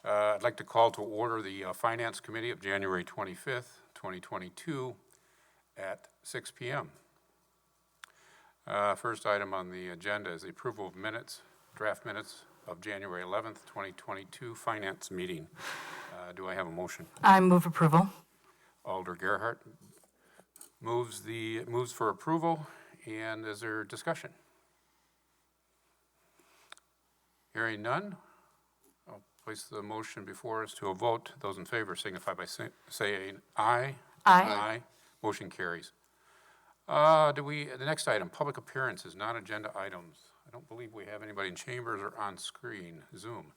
I'd like to call to order the Finance Committee of January 25th, 2022 at 6 p.m. First item on the agenda is the approval of minutes, draft minutes of January 11th, 2022 Finance meeting. Do I have a motion? I move approval. Alder Gerhardt moves for approval, and is there discussion? Hearing none, I'll place the motion before us to a vote. Those in favor signify by saying aye. Aye. Motion carries. The next item, public appearances, non-agenda items. I don't believe we have anybody in chambers or on screen, Zoom.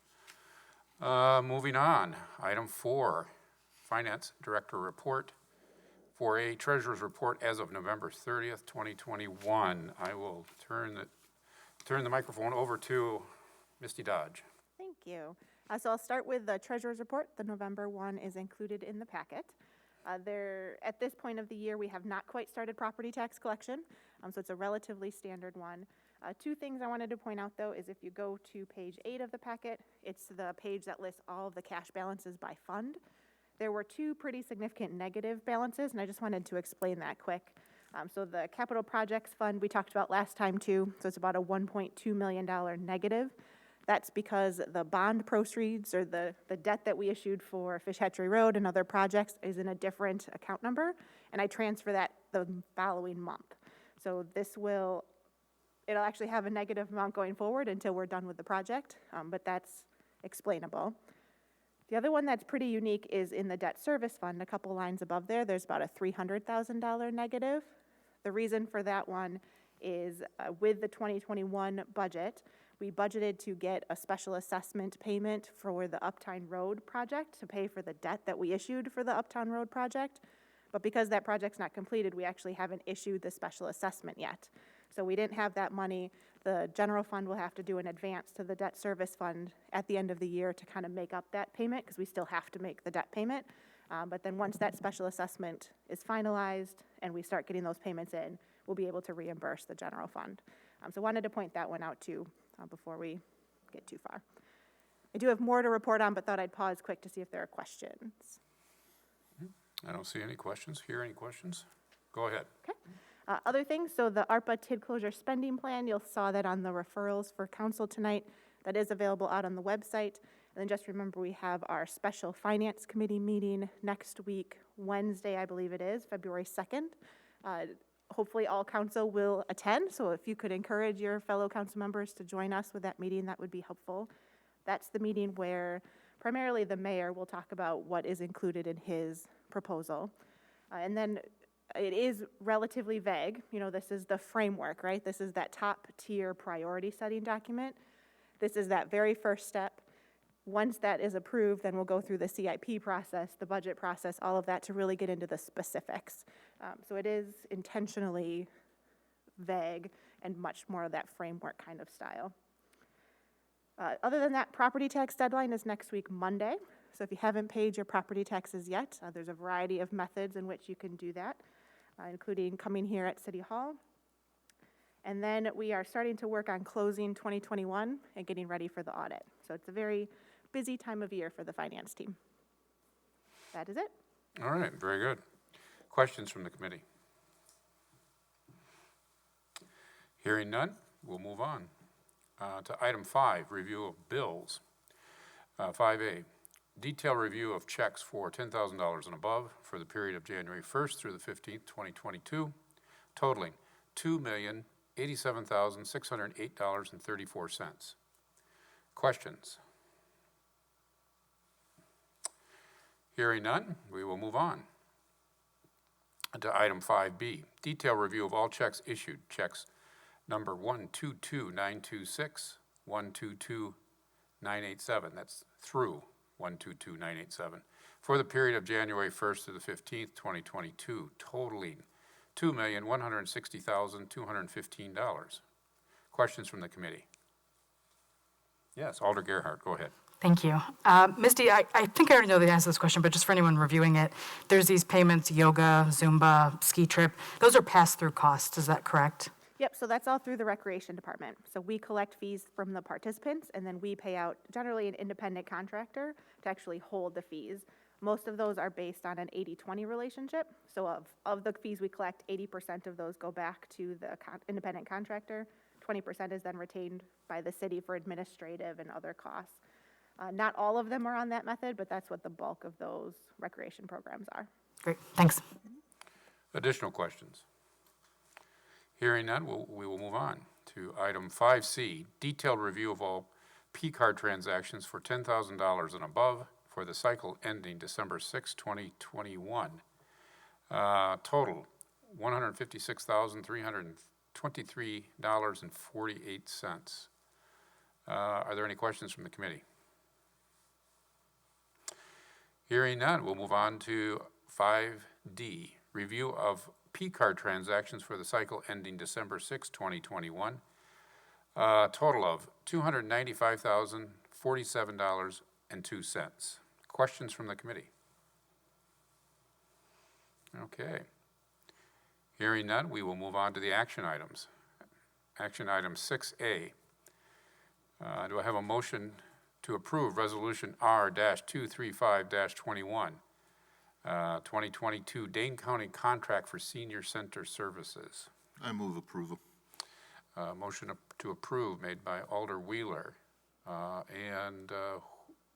Moving on, item 4, Finance Director Report. 4A, Treasurer's Report as of November 30th, 2021. I will turn the microphone over to Misty Dodge. Thank you. So I'll start with the Treasurer's Report. The November one is included in the packet. At this point of the year, we have not quite started property tax collection, so it's a relatively standard one. Two things I wanted to point out, though, is if you go to page 8 of the packet, it's the page that lists all of the cash balances by fund. There were two pretty significant negative balances, and I just wanted to explain that quick. So the Capital Projects Fund we talked about last time, too, so it's about a $1.2 million negative. That's because the bond proceeds or the debt that we issued for Fish Hatchery Road and other projects is in a different account number, and I transfer that the following month. So it'll actually have a negative amount going forward until we're done with the project, but that's explainable. The other one that's pretty unique is in the debt service fund, a couple lines above there, there's about a $300,000 negative. The reason for that one is with the 2021 budget, we budgeted to get a special assessment payment for the Uptown Road project to pay for the debt that we issued for the Uptown Road project. But because that project's not completed, we actually haven't issued the special assessment yet. So we didn't have that money. The general fund will have to do an advance to the debt service fund at the end of the year to kind of make up that payment because we still have to make the debt payment. But then once that special assessment is finalized and we start getting those payments in, we'll be able to reimburse the general fund. So wanted to point that one out too before we get too far. I do have more to report on, but thought I'd pause quick to see if there are questions. I don't see any questions. Hear any questions? Go ahead. Okay. Other things, so the ARPA TID closure spending plan, you'll saw that on the referrals for council tonight. That is available out on the website. And then just remember we have our special finance committee meeting next week, Wednesday, I believe it is, February 2nd. Hopefully all council will attend, so if you could encourage your fellow council members to join us with that meeting, that would be helpful. That's the meeting where primarily the mayor will talk about what is included in his proposal. And then it is relatively vague. You know, this is the framework, right? This is that top tier priority setting document. This is that very first step. Once that is approved, then we'll go through the CIP process, the budget process, all of that to really get into the specifics. So it is intentionally vague and much more of that framework kind of style. Other than that, property tax deadline is next week, Monday. So if you haven't paid your property taxes yet, there's a variety of methods in which you can do that, including coming here at City Hall. And then we are starting to work on closing 2021 and getting ready for the audit. So it's a very busy time of year for the finance team. That is it. All right, very good. Questions from the committee? Hearing none, we'll move on to item 5, review of bills. 5A, detailed review of checks for $10,000 and above for the period of January 1st through the 15th, 2022, totaling $2,087,608.34. Questions? Hearing none, we will move on to item 5B, detailed review of all checks issued. Checks number 122926, 122987, that's through 122987, for the period of January 1st to the 15th, 2022, totaling $2,160,215. Questions from the committee? Yes, Alder Gerhardt, go ahead. Thank you. Misty, I think I already know the answer to this question, but just for anyone reviewing it, there's these payments, yoga, Zumba, ski trip. Those are pass-through costs, is that correct? Yep, so that's all through the recreation department. So we collect fees from the participants, and then we pay out generally an independent contractor to actually hold the fees. Most of those are based on an 80-20 relationship. So of the fees we collect, 80% of those go back to the independent contractor. 20% is then retained by the city for administrative and other costs. Not all of them are on that method, but that's what the bulk of those recreation programs are. Great, thanks. Additional questions? Hearing none, we will move on to item 5C, detailed review of all P-card transactions for $10,000 and above for the cycle ending December 6, 2021. Total, $156,323.48. Are there any questions from the committee? Hearing none, we'll move on to 5D, review of P-card transactions for the cycle ending December 6, 2021. Total of $295,047.02. Questions from the committee? Okay. Hearing none, we will move on to the action items. Action item 6A. Do I have a motion to approve Resolution R-235-21, 2022 Dane County Contract for Senior Center Services? I move approval. Motion to approve made by Alder Wheeler.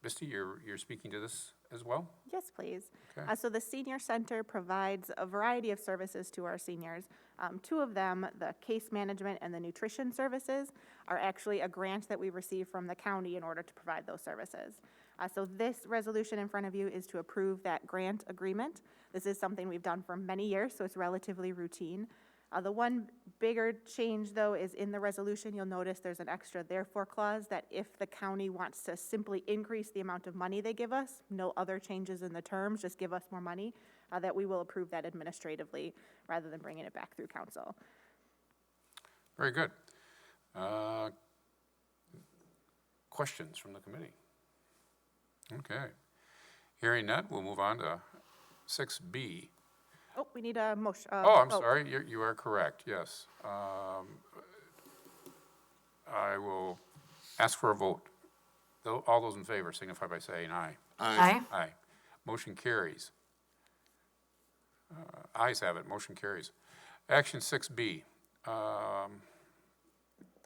Misty, you're speaking to this as well? Yes, please. Okay. So the senior center provides a variety of services to our seniors. Two of them, the case management and the nutrition services, are actually a grant that we receive from the county in order to provide those services. So this resolution in front of you is to approve that grant agreement. This is something we've done for many years, so it's relatively routine. The one bigger change, though, is in the resolution. You'll notice there's an extra therefore clause that if the county wants to simply increase the amount of money they give us, no other changes in the terms, just give us more money, that we will approve that administratively rather than bringing it back through council. Very good. Questions from the committee? Okay. Hearing none, we'll move on to 6B. Oh, we need a motion. I'm sorry, you are correct, yes. I will ask for a vote. All those in favor signify by saying aye. Aye. Aye. Motion carries. Ayes have it, motion carries. Action 6B,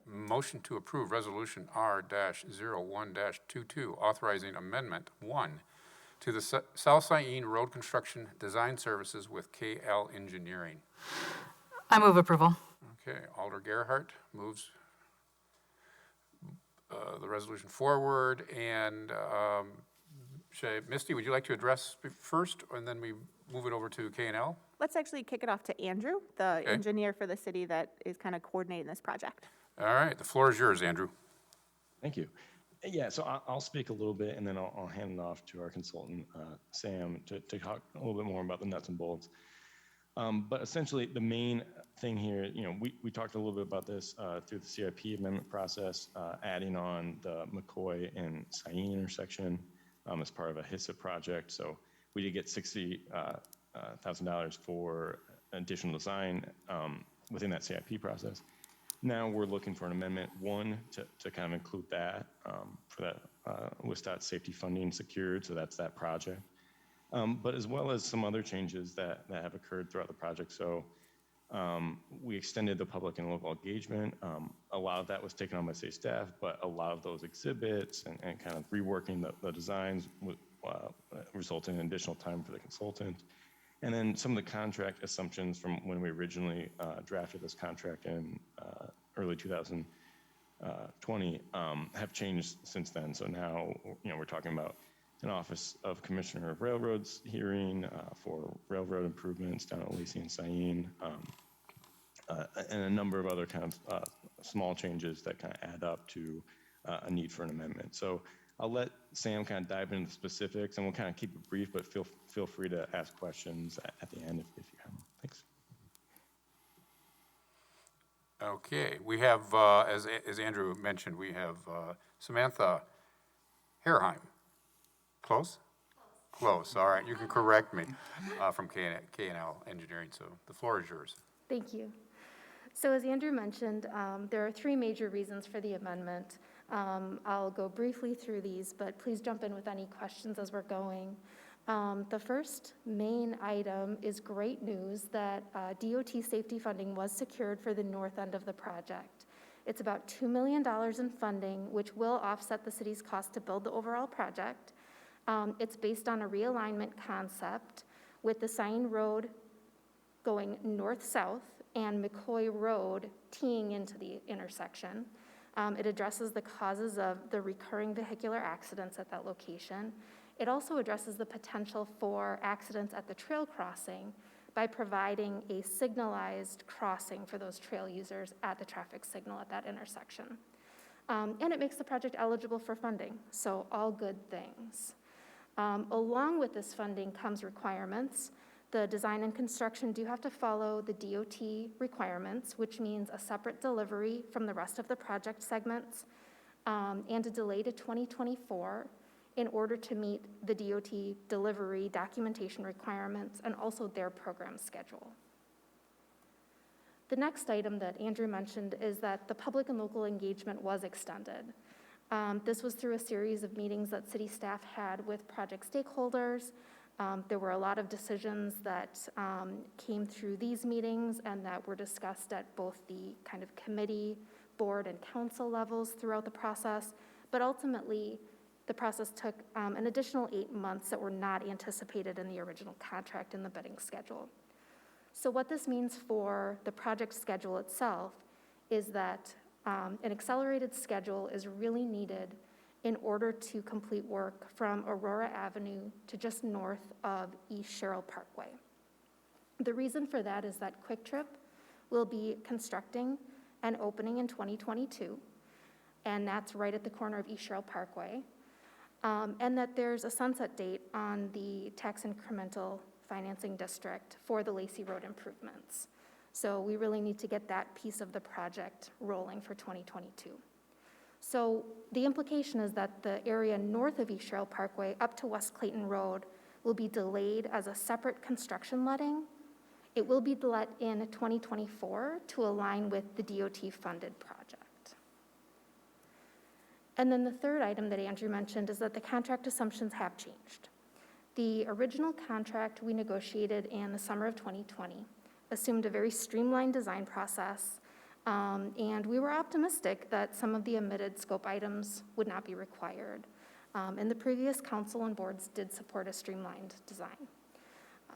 motion to approve Resolution R-01-22, authorizing Amendment 1 to the South Saline Road Construction Design Services with KL Engineering. I move approval. Okay, Alder Gerhart moves the resolution forward, and Misty, would you like to address first, and then we move it over to K&L? Let's actually kick it off to Andrew, the Okay. engineer for the city that is kind of coordinating this project. All right, the floor is yours, Andrew. Thank you. Yeah, so I'll speak a little bit, and then I'll hand it off to our consultant, Sam, to talk a little bit more about the nuts and bolts. But essentially, the main thing here, we talked a little bit about this through the CIP amendment process, adding on the McCoy and Saline intersection as part of a HISA project. So we did get $60,000 for additional design within that CIP process. Now we're looking for an amendment 1 to kind of include that for that WSDOT safety funding secured, so that's that project. But as well as some other changes that have occurred throughout the project. So we extended the public and local engagement. A lot of that was taken on by city staff, but a lot of those exhibits and kind of reworking the designs resulted in additional time for the consultant. And then some of the contract assumptions from when we originally drafted this contract in early 2020 have changed since then. So now, we're talking about an Office of Commissioner of Railroads hearing for railroad improvements down at Lacey and Saline, and a number of other kind of small changes that kind of add up to a need for an amendment. So I'll let Sam kind of dive into the specifics, and we'll kind of keep it brief, but feel free to ask questions at the end if you have them. Thanks. Okay, we have, as Andrew mentioned, we have Samantha Herheim. Close? Close, all right, you can correct me, from K&L Engineering, so the floor is yours. Thank you. So as Andrew mentioned, there are three major reasons for the amendment. I'll go briefly through these, but please jump in with any questions as we're going. The first main item is great news that DOT safety funding was secured for the north end of the project. It's about $2 million in funding, which will offset the city's cost to build the overall project. It's based on a realignment concept with the Sign Road going north-south and McCoy Road teeing into the intersection. It addresses the causes of the recurring vehicular accidents at that location. It also addresses the potential for accidents at the trail crossing by providing a signalized crossing for those trail users at the traffic signal at that intersection. And it makes the project eligible for funding, so all good things. Along with this funding comes requirements. The design and construction do have to follow the DOT requirements, which means a separate delivery from the rest of the project segments and a delay to 2024 in order to meet the DOT delivery documentation requirements and also their program schedule. The next item that Andrew mentioned is that the public and local engagement was extended. This was through a series of meetings that city staff had with project stakeholders. There were a lot of decisions that came through these meetings and that were discussed at both the kind of committee, board, and council levels throughout the process, but ultimately the process took an additional 8 months that were not anticipated in the original contract in the bidding schedule. So what this means for the project schedule itself is that an accelerated schedule is really needed in order to complete work from Aurora Avenue to just north of East Sherrill Parkway. The reason for that is that Quick Trip will be constructing and opening in 2022, and that's right at the corner of East Sherrill Parkway, and that there's a sunset date on the tax incremental financing district for the Lacey Road improvements. So we really need to get that piece of the project rolling for 2022. So the implication is that the area north of East Sherrill Parkway up to West Clayton Road will be delayed as a separate construction letting. It will be let in 2024 to align with the DOT-funded project. And then the third item that Andrew mentioned is that the contract assumptions have changed. The original contract we negotiated in the summer of 2020 assumed a very streamlined design process, and we were optimistic that some of the omitted scope items would not be required. And the previous council and boards did support a streamlined design.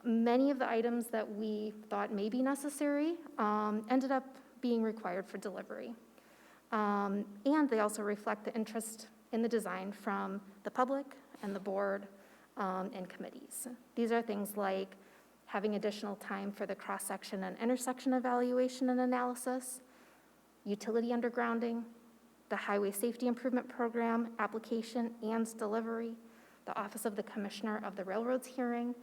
Many of the items that we thought may be necessary ended up being required for delivery. And they also reflect the interest in the design from the public and the board and committees. These are things like having additional time for the cross-section and intersection evaluation and analysis, utility undergrounding, the Highway Safety Improvement Program application and delivery, the Office of the Commissioner of the Railroads hearing,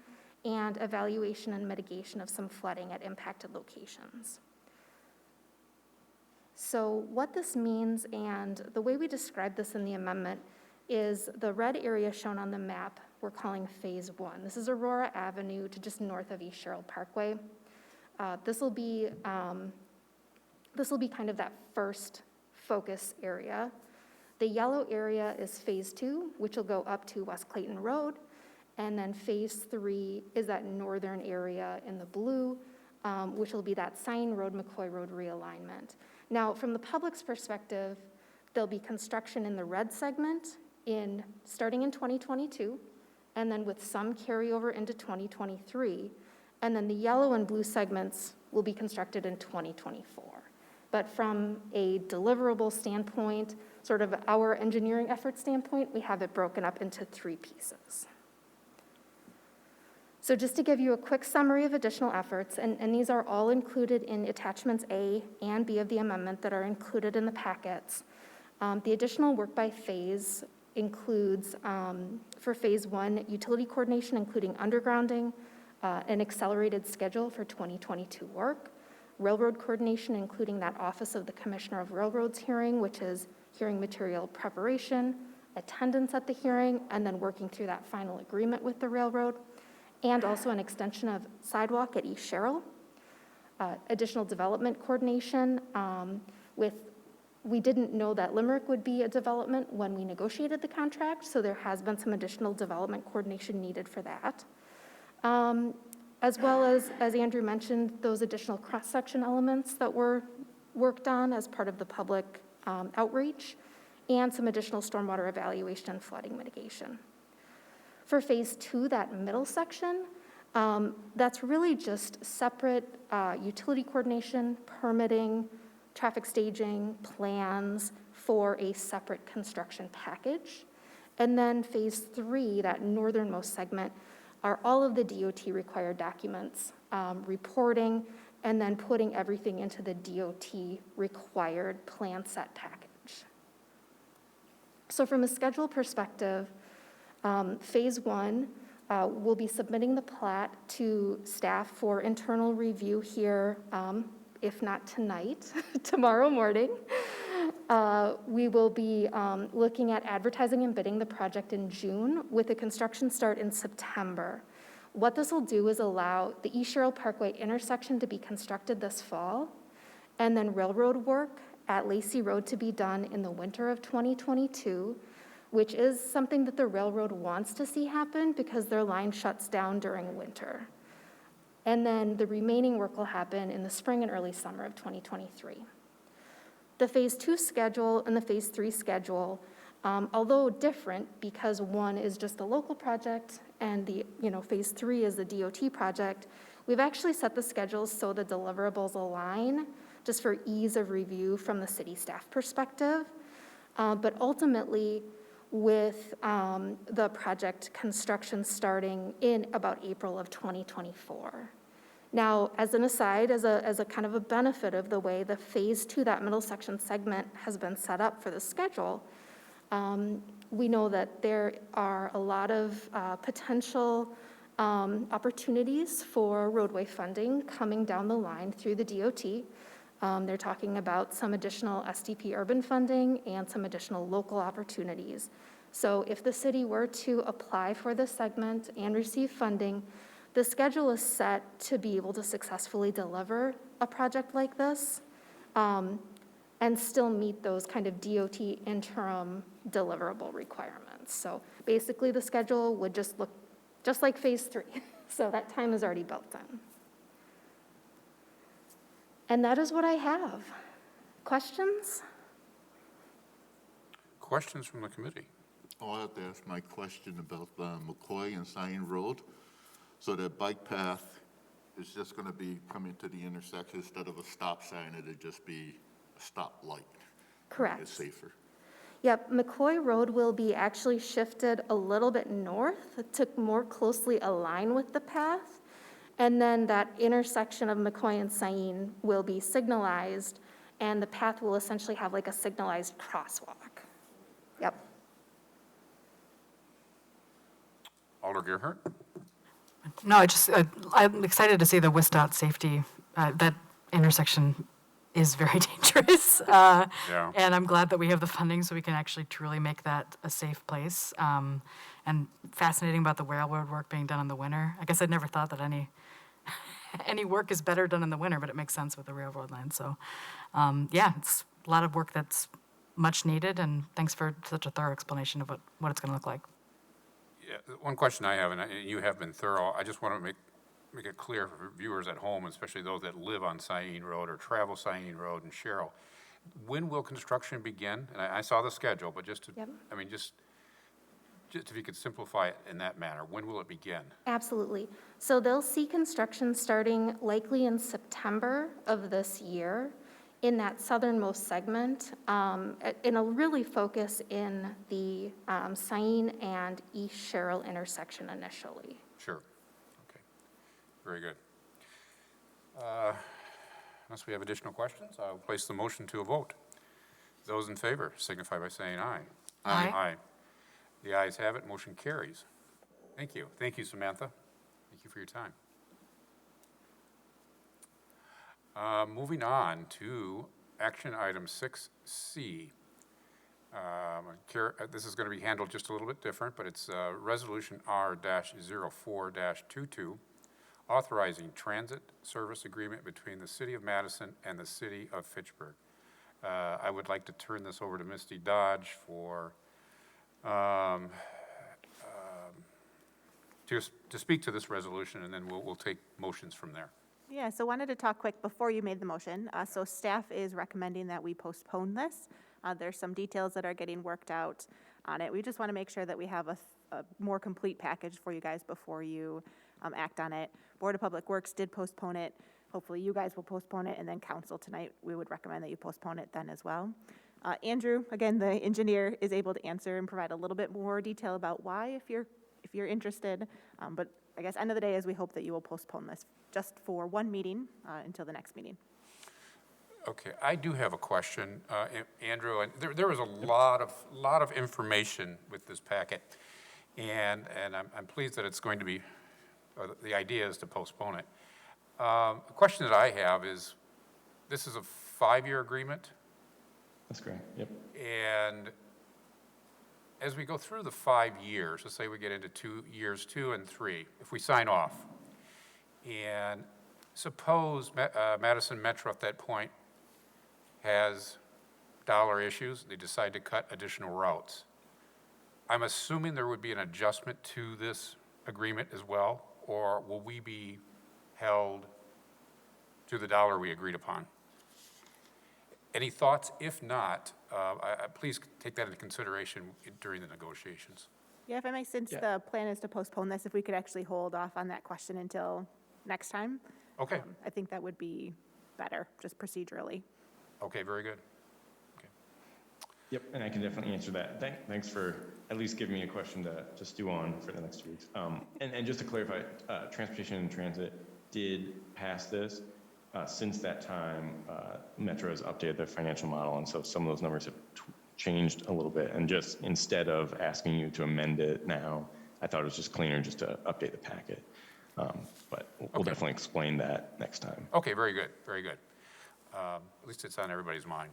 and evaluation and mitigation of some flooding at impacted locations. So what this means, and the way we describe this in the amendment, is the red area shown on the map we're calling Phase 1. This is Aurora Avenue to just north of East Sherrill Parkway. This will be kind of that first focus area. The yellow area is Phase 2, which will go up to West Clayton Road, and then Phase 3 is that northern area in the blue, which will be that Sign Road, McCoy Road realignment. Now, from the public's perspective, there'll be construction in the red segment starting in 2022, and then with some carryover into 2023, and then the yellow and blue segments will be constructed in 2024. But from a deliverable standpoint, sort of our engineering effort standpoint, we have it broken up into 3 pieces. So just to give you a quick summary of additional efforts, and these are all included in attachments A and B of the amendment that are included in the packets. The additional work by phase includes, for Phase 1, utility coordination, including undergrounding, an accelerated schedule for 2022 work, railroad coordination, including that Office of the Commissioner of Railroads hearing, which is hearing material preparation, attendance at the hearing, and then working through that final agreement with the railroad, and also an extension of sidewalk at East Sherrill. additional development coordination we didn't know that Limerick would be a development when we negotiated the contract, so there has been some additional development coordination needed for that. As well as Andrew mentioned, those additional cross-section elements that were worked on as part of the public outreach, and some additional stormwater evaluation and flooding mitigation. For phase 2, that middle section, that's really just separate utility coordination, permitting, traffic staging, plans for a separate construction package. And then phase 3, that northernmost segment, are all of the DOT required documents, reporting, and then putting everything into the DOT required plan set package. So from a schedule perspective, phase 1, we'll be submitting the plat to staff for internal review here, if not tonight, tomorrow morning. We will be looking at advertising and bidding the project in June with a construction start in September. What this will do is allow the East Sherrill Parkway intersection to be constructed this fall, and then railroad work at Lacey Road to be done in the winter of 2022, which is something that the railroad wants to see happen because their line shuts down during winter. And then the remaining work will happen in the spring and early summer of 2023. The phase 2 schedule and the phase 3 schedule, although different because one is just a local project and the phase 3 is the DOT project, we've actually set the schedules so the deliverables align just for ease of review from the city staff perspective. But ultimately, with the project construction starting in about April of 2024. Now, as an aside, as a kind of a benefit of the way the phase 2, that middle section segment, has been set up for the schedule, we know that there are a lot of potential opportunities for roadway funding coming down the line through the DOT. They're talking about some additional SDP urban funding and some additional local opportunities. So if the city were to apply for this segment and receive funding, the schedule is set to be able to successfully deliver a project like this and still meet those kind of DOT interim deliverable requirements. So basically the schedule would just look just like phase 3. So that time is already built in. And that is what I have. Questions? Questions from the committee? I'll have to ask my question about McCoy and Cyan Road. So that bike path is just going to be coming to the intersection instead of a stop sign, it'd just be a stop light. Correct. It's safer. Yep, McCoy Road will be actually shifted a little bit north to more closely align with the path. And then that intersection of McCoy and Cyan will be signalized, and the path will essentially have like a signalized crosswalk. Yep. Alder Gerhart? No, I'm excited to see the WISDOT safety. That intersection is very dangerous. Yeah. And I'm glad that we have the funding so we can actually truly make that a safe place. And fascinating about the railroad work being done in the winter. I guess I'd never thought that any work is better done in the winter, but it makes sense with the railroad line. So, yeah, it's a lot of work that's much needed, and thanks for such a thorough explanation of what it's going to look like. Yeah, one question I have, and you have been thorough, I just want to make it clear for viewers at home, especially those that live on Cyan Road or travel Cyan Road and Sherrill. When will construction begin? And I saw the schedule, but just if you could simplify it in that manner, when will it begin? Absolutely. So they'll see construction starting likely in September of this year in that southernmost segment, and it'll really focus in the Cyan and East Sherrill intersection initially. Sure. Okay. Very good. Unless we have additional questions, I'll place the motion to a vote. Those in favor signify by saying aye. Aye. Aye. The ayes have it. Motion carries. Thank you. Thank you, Samantha. Thank you for your time. Moving on to action item 6C. This is going to be handled just a little bit different, but it's Resolution R-04-22, authorizing transit service agreement between the City of Madison and the City of Fitchburg. I would like to turn this over to Misty Dodge for, to speak to this resolution, and then we'll take motions from there. Yeah, so wanted to talk quick before you made the motion. So staff is recommending that we postpone this. There's some details that are getting worked out on it. We just want to make sure that we have a more complete package for you guys before you act on it. Board of Public Works did postpone it. Hopefully you guys will postpone it, and then council tonight, we would recommend that you postpone it then as well. Andrew, again, the engineer, is able to answer and provide a little bit more detail about why if you're interested. But I guess end of the day is we hope that you will postpone this just for one meeting until the next meeting. Okay, I do have a question, Andrew, and there was a lot of information with this packet, and I'm pleased that it's going to be, or the idea is to postpone it. A question that I have is, this is a 5-year agreement, That's correct, yep. and as we go through the 5 years, let's say we get into years 2 and 3, if we sign off, and suppose Madison Metro at that point has dollar issues, they decide to cut additional routes. I'm assuming there would be an adjustment to this agreement as well, or will we be held to the dollar we agreed upon? Any thoughts? If not, please take that into consideration during the negotiations. Yeah, if I may, since the plan is to postpone this, if we could actually hold off on that question until next time. Okay. I think that would be better, just procedurally. Okay, very good. Okay. Yep, and I can definitely answer that. Thanks for at least giving me a question to stew on for the next 2 weeks. And just to clarify, Transportation and Transit did pass this. Since that time, Metro has updated their financial model, and so some of those numbers have changed a little bit. And just instead of asking you to amend it now, I thought it was just cleaner just to update the packet. But we'll definitely explain that next time. Okay, very good, very good. At least it's on everybody's mind.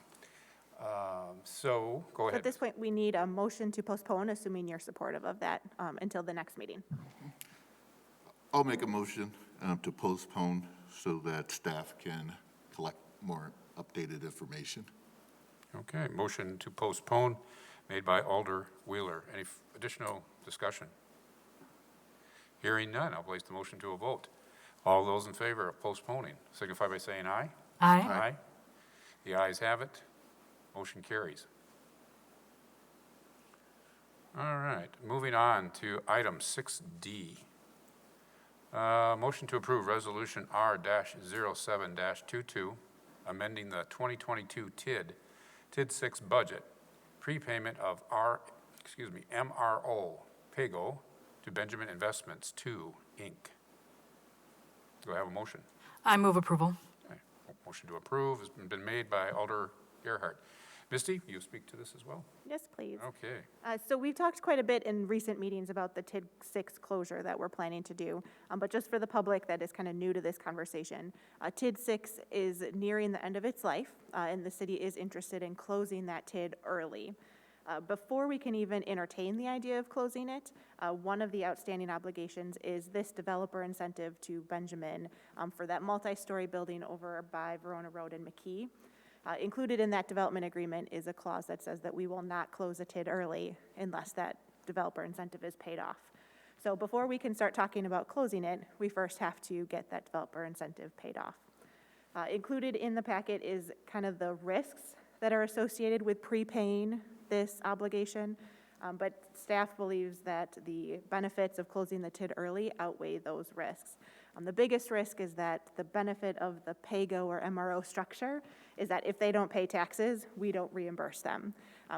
So, go ahead. At this point, we need a motion to postpone, assuming you're supportive of that, until the next meeting. I'll make a motion to postpone so that staff can collect more updated information. Okay, motion to postpone made by Alder Wheeler. Any additional discussion? Hearing none, I'll place the motion to a vote. All those in favor of postponing signify by saying aye. Aye. Aye. The ayes have it. Motion carries. All right, moving on to item 6D. Motion to approve Resolution R-07-22, amending the 2022 TID 6 budget, prepayment of MRO, PAYGO, to Benjamin Investments 2, Inc. Do I have a motion? I move approval. Okay. Motion to approve has been made by Alder Gerhart. Misty, you speak to this as well? Yes, please. Okay. So we've talked quite a bit in recent meetings about the TID 6 closure that we're planning to do. But just for the public that is kind of new to this conversation, TID 6 is nearing the end of its life, and the city is interested in closing that TID early. Before we can even entertain the idea of closing it, one of the outstanding obligations is this developer incentive to Benjamin for that multi-story building over by Verona Road and McKee. Included in that development agreement is a clause that says that we will not close a TID early unless that developer incentive is paid off. So before we can start talking about closing it, we first have to get that developer incentive paid off. Included in the packet is kind of the risks that are associated with prepaying this obligation, but staff believes that the benefits of closing the TID early outweigh those risks. The biggest risk is that the benefit of the PAYGO or MRO structure is that if they don't pay taxes, we don't reimburse them.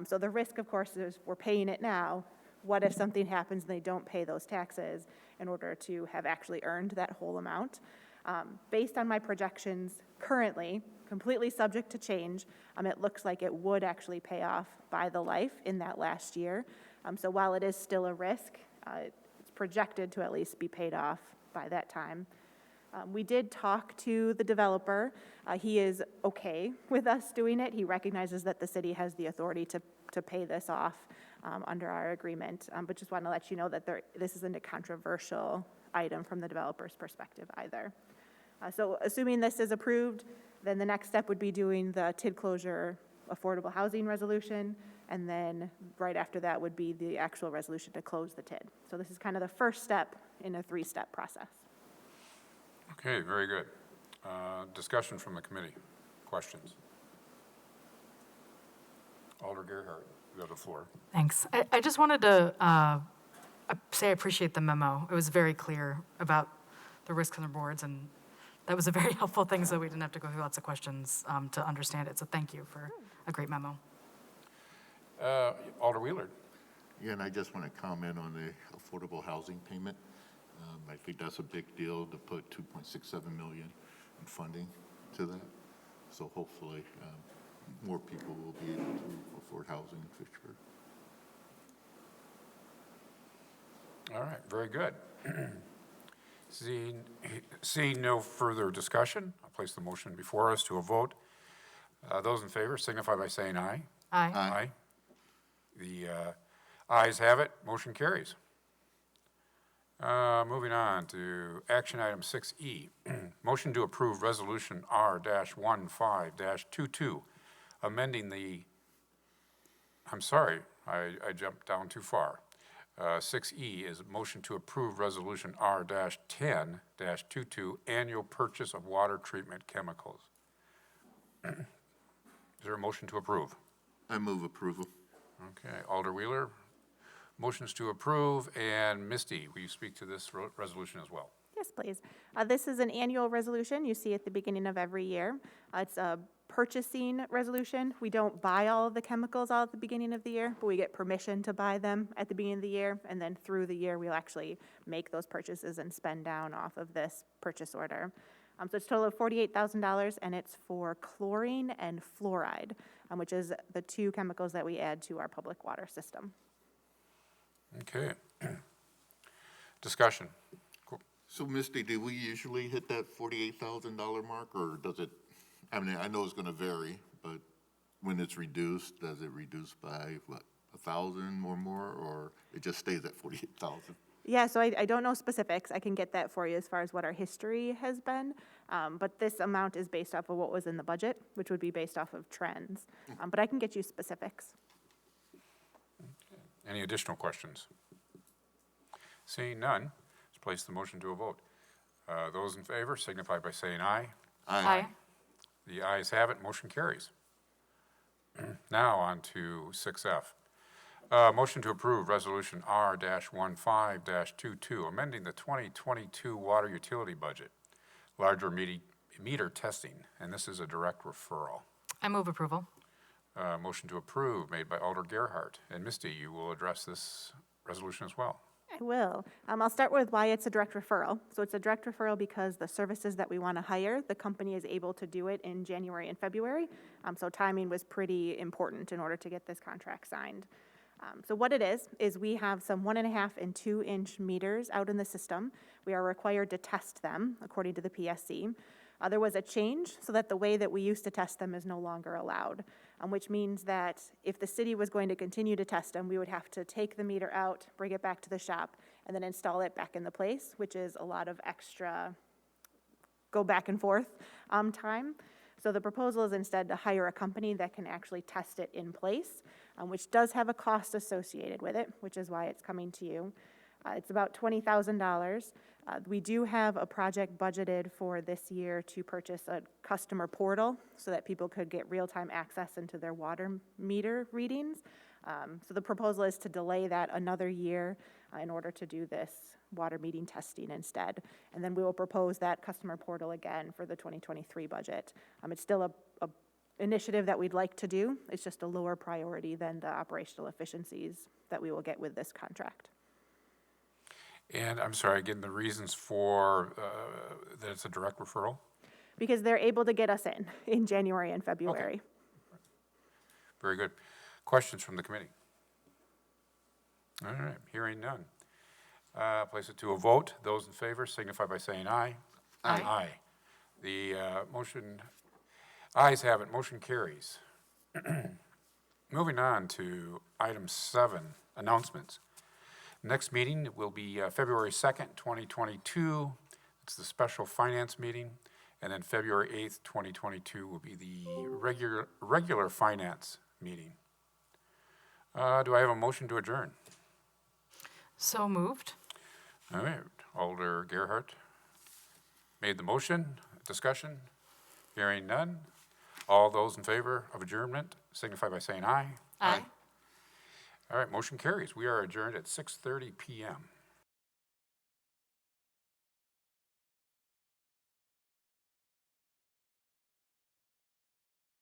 So the risk, of course, is we're paying it now. What if something happens and they don't pay those taxes in order to have actually earned that whole amount? Based on my projections currently, completely subject to change, it looks like it would actually pay off by the life in that last year. So while it is still a risk, it's projected to at least be paid off by that time. We did talk to the developer. He is okay with us doing it. He recognizes that the city has the authority to pay this off under our agreement, but just want to let you know that this isn't a controversial item from the developer's perspective either. So assuming this is approved, then the next step would be doing the TID closure affordable housing resolution, and then right after that would be the actual resolution to close the TID. So this is kind of the first step in a three-step process. Okay, very good. Discussion from the committee. Questions? Alder Gerhart, you have the floor. Thanks. I just wanted to say I appreciate the memo. It was very clear about the risks and the rewards, and that was a very helpful thing, so we didn't have to go through lots of questions to understand it. So thank you for a great memo. Alder Wheeler. Yeah, and I just want to comment on the affordable housing payment. I think that's a big deal to put 2.67 million in funding to that. So hopefully, more people will be able to afford housing in Fitchburg. All right, very good. Seeing no further discussion, I'll place the motion before us to a vote. Those in favor signify by saying aye. Aye. Aye. The ayes have it, motion carries. Moving on to action item 6E, motion to approve resolution R-15-22, amending the, I'm sorry, I jumped down too far. 6E is motion to approve resolution R-10-22, annual purchase of water treatment chemicals. Is there a motion to approve? I move approval. Okay, Alder Wheeler, motions to approve, and Misty, will you speak to this resolution as well? Yes, please. This is an annual resolution you see at the beginning of every year. It's a purchasing resolution. We don't buy all of the chemicals all at the beginning of the year, but we get permission to buy them at the beginning of the year, and then through the year, we'll actually make those purchases and spend down off of this purchase order. So it's a total of $48,000, and it's for chlorine and fluoride, which is the two chemicals that we add to our public water system. Okay. Discussion. Cool. So Misty, do we usually hit that $48,000 mark, or does it, I mean, I know it's going to vary, but when it's reduced, does it reduce by, what, 1,000 or more, or it just stays at 48,000? Yeah, so I don't know specifics. I can get that for you as far as what our history has been. But this amount is based off of what was in the budget, which would be based off of trends. But I can get you specifics. Any additional questions? Seeing none, let's place the motion to a vote. Those in favor signify by saying aye. Aye. The ayes have it, motion carries. Now on to 6F. Motion to approve resolution R-15-22, amending the 2022 water utility budget, larger meter testing, and this is a direct referral. I move approval. Motion to approve made by Alder Gerhart. And Misty, you will address this resolution as well. I will. I'll start with why it's a direct referral. So it's a direct referral because the services that we want to hire, the company is able to do it in January and February. So timing was pretty important in order to get this contract signed. So what it is we have some 1.5 and 2 inch meters out in the system. We are required to test them according to the PSC. There was a change so that the way that we used to test them is no longer allowed, which means that if the city was going to continue to test them, we would have to take the meter out, bring it back to the shop, and then install it back in the place, which is a lot of extra go back and forth time. So the proposal is instead to hire a company that can actually test it in place, which does have a cost associated with it, which is why it's coming to you. It's about $20,000. We do have a project budgeted for this year to purchase a customer portal so that people could get real-time access into their water meter readings. So the proposal is to delay that another year in order to do this water meter testing instead. And then we will propose that customer portal again for the 2023 budget. It's still a initiative that we'd like to do. It's just a lower priority than the operational efficiencies that we will get with this contract. And I'm sorry, again, the reasons for that it's a direct referral? Because they're able to get us in January and February. Okay. Very good. Questions from the committee? All right, hearing none. Place it to a vote. Those in favor signify by saying aye. Aye. Aye. The motion, ayes have it, motion carries. Moving on to item 7, announcements. Next meeting will be February 2nd, 2022. It's the special finance meeting. And then February 8th, 2022 will be the regular finance meeting. Do I have a motion to adjourn? So moved. All right, Alder Gerhart made the motion. Discussion? Hearing none. All those in favor of adjournment signify by saying aye. Aye. All right, motion carries. We are adjourned at 6:30 PM.